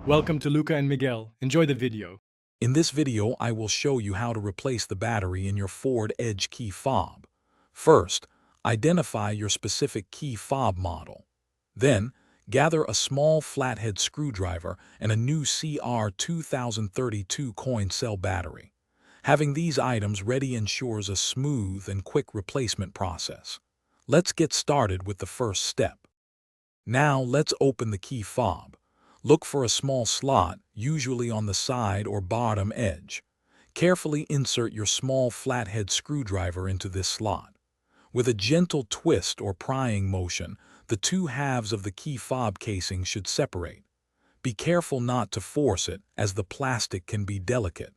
Welcome to Luca and Miguel. Enjoy the video. In this video, I will show you how to replace the battery in your Ford Edge key fob. First, identify your specific key fob model. Then, gather a small flathead screwdriver and a new CR2032 coin cell battery. Having these items ready ensures a smooth and quick replacement process. Let's get started with the first step. Now let's open the key fob. Look for a small slot, usually on the side or bottom edge. Carefully insert your small flathead screwdriver into this slot. With a gentle twist or prying motion, the two halves of the key fob casing should separate. Be careful not to force it, as the plastic can be delicate.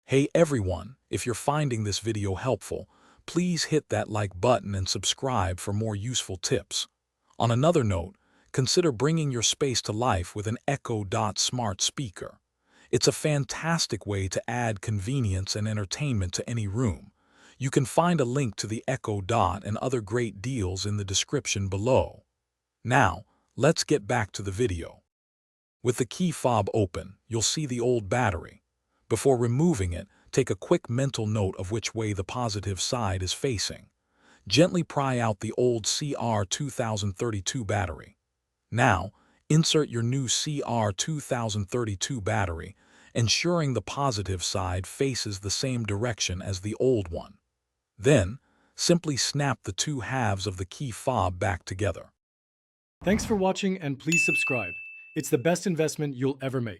Hey everyone, if you're finding this video helpful, please hit that like button and subscribe for more useful tips. On another note, consider bringing your space to life with an Echo Dot smart speaker. It's a fantastic way to add convenience and entertainment to any room. You can find a link to the Echo Dot and other great deals in the description below. Now, let's get back to the video. With the key fob open, you'll see the old battery. Before removing it, take a quick mental note of which way the positive side is facing. Gently pry out the old CR2032 battery. Now, insert your new CR2032 battery, ensuring the positive side faces the same direction as the old one. Then, simply snap the two halves of the key fob back together. Thanks for watching and please subscribe. It's the best investment you'll ever make.